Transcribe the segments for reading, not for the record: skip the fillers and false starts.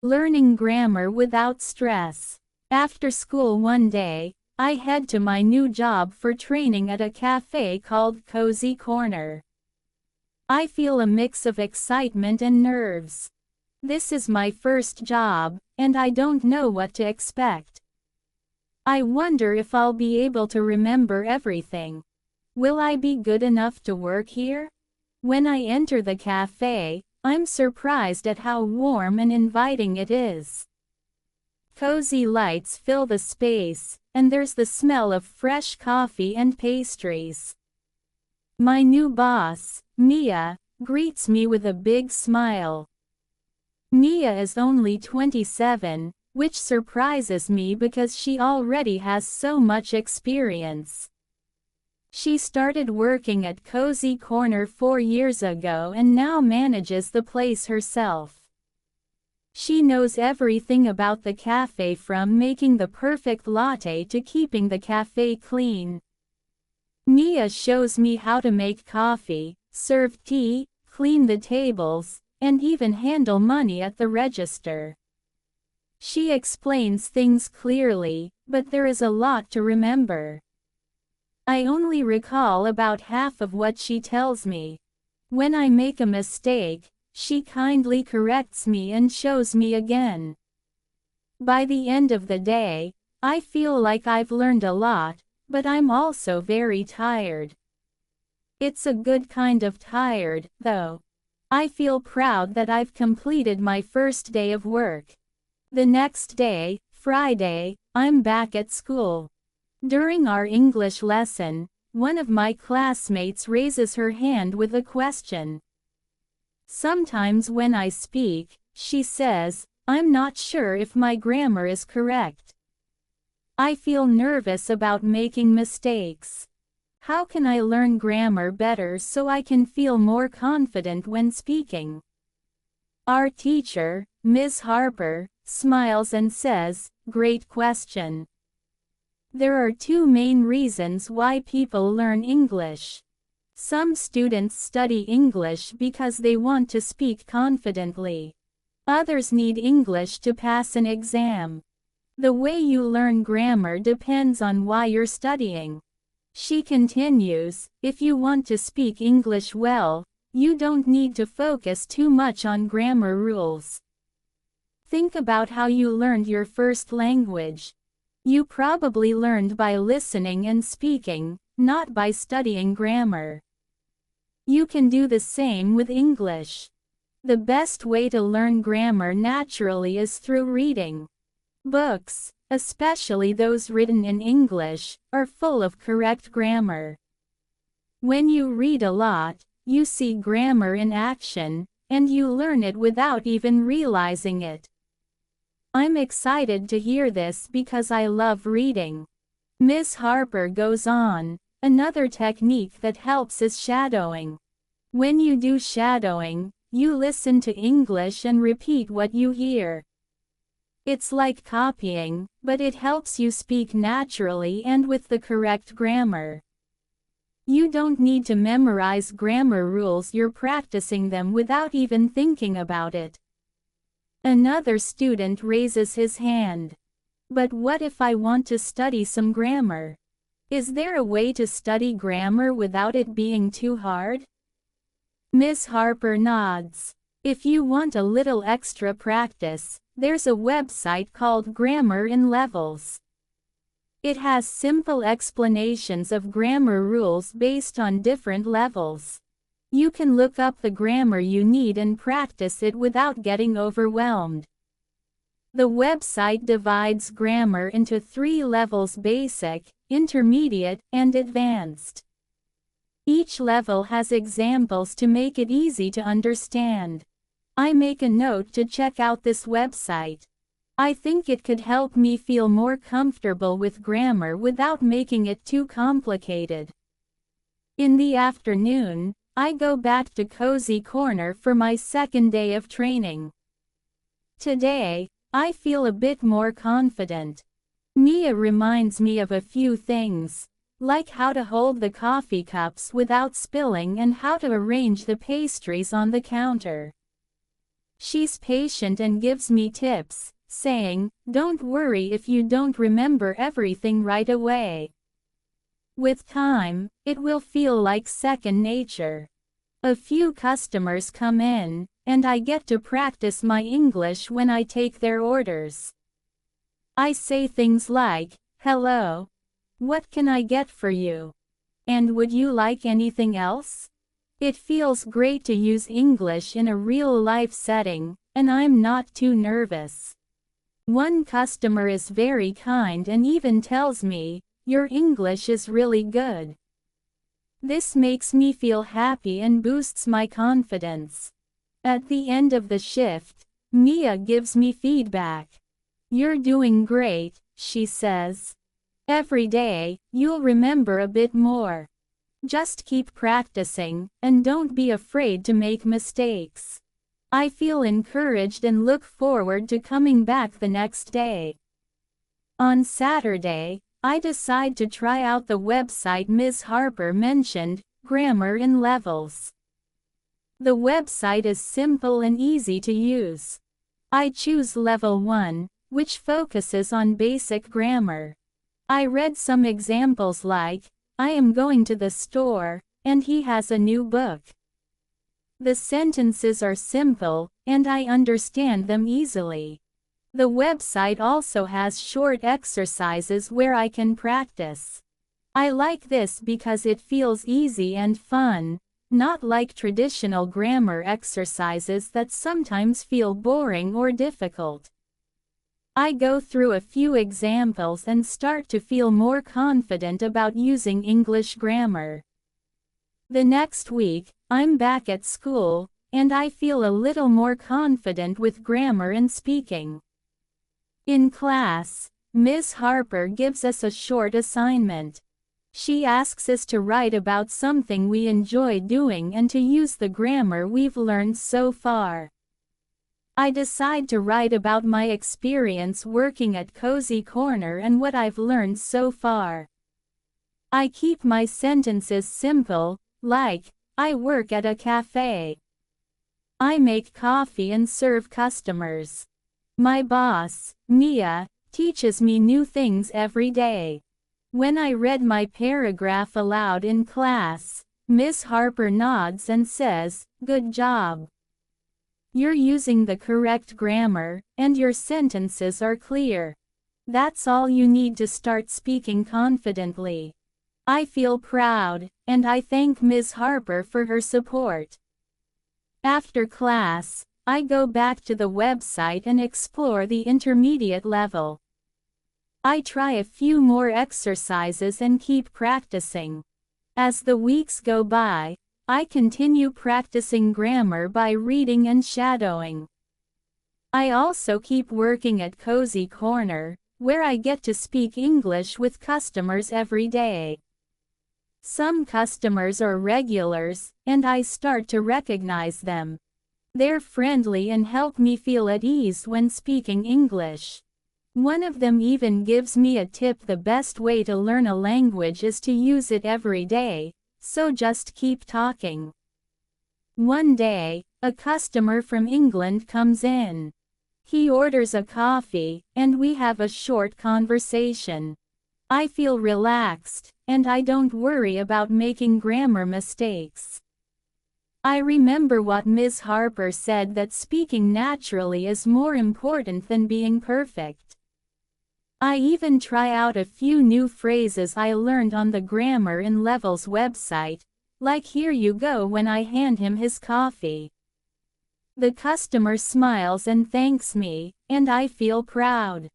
Learning grammar without stress. After school one day, I head to my new job for training at a cafe called Cozy Corner. I feel a mix of excitement and nerves. This is my first job, and I don't know what to expect. I wonder if I'll be able to remember everything. Will I be good enough to work here? When I enter the cafe, I'm surprised at how warm and inviting it is. Cozy lights fill the space, and there's the smell of fresh coffee and pastries. My new boss, Mia, greets me with a big smile. Mia is only 27, which surprises me because she already has so much experience. She started working at Cozy Corner 4 years ago and now manages the place herself. She knows everything about the cafe, from making the perfect latte to keeping the cafe clean. Mia shows me how to make coffee, serve tea, clean the tables, and even handle money at the register. She explains things clearly, but there is a lot to remember. I only recall about half of what she tells me. When I make a mistake, she kindly corrects me and shows me again. By the end of the day, I feel like I've learned a lot, but I'm also very tired. It's a good kind of tired, though. I feel proud that I've completed my first day of work. The next day, Friday, I'm back at school. During our English lesson, one of my classmates raises her hand with a question. Sometimes when I speak, she says, "I'm not sure if my grammar is correct." I feel nervous about making mistakes. How can I learn grammar better so I can feel more confident when speaking? Our teacher, Ms. Harper, smiles and says, "Great question." There are two main reasons why people learn English. Some students study English because they want to speak confidently. Others need English to pass an exam. The way you learn grammar depends on why you're studying. She continues, if you want to speak English well, you don't need to focus too much on grammar rules. Think about how you learned your first language. You probably learned by listening and speaking, not by studying grammar. You can do the same with English. The best way to learn grammar naturally is through reading. Books, especially those written in English, are full of correct grammar. When you read a lot, you see grammar in action, and you learn it without even realizing it. I'm excited to hear this because I love reading. Ms. Harper goes on, another technique that helps is shadowing. When you do shadowing, you listen to English and repeat what you hear. It's like copying, but it helps you speak naturally and with the correct grammar. You don't need to memorize grammar rules, you're practicing them without even thinking about it. Another student raises his hand. But what if I want to study some grammar? Is there a way to study grammar without it being too hard? Ms. Harper nods. If you want a little extra practice, there's a website called Grammar in Levels. It has simple explanations of grammar rules based on different levels. You can look up the grammar you need and practice it without getting overwhelmed. The website divides grammar into 3 levels: basic, intermediate, and advanced. Each level has examples to make it easy to understand. I make a note to check out this website. I think it could help me feel more comfortable with grammar without making it too complicated. In the afternoon, I go back to Cozy Corner for my second day of training. Today, I feel a bit more confident. Mia reminds me of a few things, like how to hold the coffee cups without spilling and how to arrange the pastries on the counter. She's patient and gives me tips, saying, "Don't worry if you don't remember everything right away. With time, it will feel like second nature." A few customers come in, and I get to practice my English when I take their orders. I say things like, "Hello. What can I get for you? And would you like anything else?" It feels great to use English in a real-life setting, and I'm not too nervous. One customer is very kind and even tells me, "Your English is really good." This makes me feel happy and boosts my confidence. At the end of the shift, Mia gives me feedback. "You're doing great," she says. "Every day, you'll remember a bit more. Just keep practicing, and don't be afraid to make mistakes." I feel encouraged and look forward to coming back the next day. On Saturday, I decide to try out the website Ms. Harper mentioned, Grammar in Levels. The website is simple and easy to use. I choose Level 1, which focuses on basic grammar. I read some examples like, "I am going to the store, and he has a new book." The sentences are simple, and I understand them easily. The website also has short exercises where I can practice. I like this because it feels easy and fun, not like traditional grammar exercises that sometimes feel boring or difficult. I go through a few examples and start to feel more confident about using English grammar. The next week, I'm back at school, and I feel a little more confident with grammar and speaking. In class, Ms. Harper gives us a short assignment. She asks us to write about something we enjoy doing and to use the grammar we've learned so far. I decide to write about my experience working at Cozy Corner and what I've learned so far. I keep my sentences simple, like, "I work at a cafe. I make coffee and serve customers. My boss, Mia, teaches me new things every day." When I read my paragraph aloud in class, Ms. Harper nods and says, "Good job. You're using the correct grammar, and your sentences are clear. That's all you need to start speaking confidently." I feel proud, and I thank Ms. Harper for her support. After class, I go back to the website and explore the intermediate level. I try a few more exercises and keep practicing. As the weeks go by, I continue practicing grammar by reading and shadowing. I also keep working at Cozy Corner, where I get to speak English with customers every day. Some customers are regulars, and I start to recognize them. They're friendly and help me feel at ease when speaking English. One of them even gives me a tip: the best way to learn a language is to use it every day, so just keep talking. One day, a customer from England comes in. He orders a coffee, and we have a short conversation. I feel relaxed, and I don't worry about making grammar mistakes. I remember what Ms. Harper said, that speaking naturally is more important than being perfect. I even try out a few new phrases I learned on the Grammar in Levels website, like "here you go" when I hand him his coffee. The customer smiles and thanks me, and I feel proud.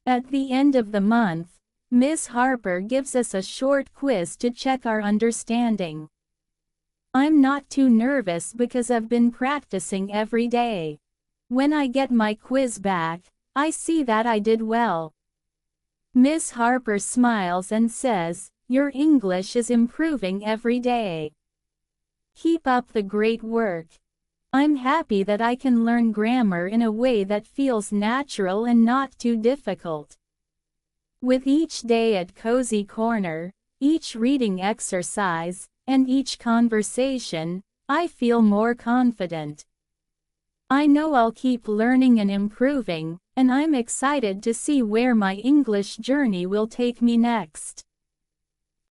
At the end of the month, Ms. Harper gives us a short quiz to check our understanding. I'm not too nervous because I've been practicing every day. When I get my quiz back, I see that I did well. Ms. Harper smiles and says, "Your English is improving every day. Keep up the great work." I'm happy that I can learn grammar in a way that feels natural and not too difficult. With each day at Cozy Corner, each reading exercise, and each conversation, I feel more confident. I know I'll keep learning and improving, and I'm excited to see where my English journey will take me next.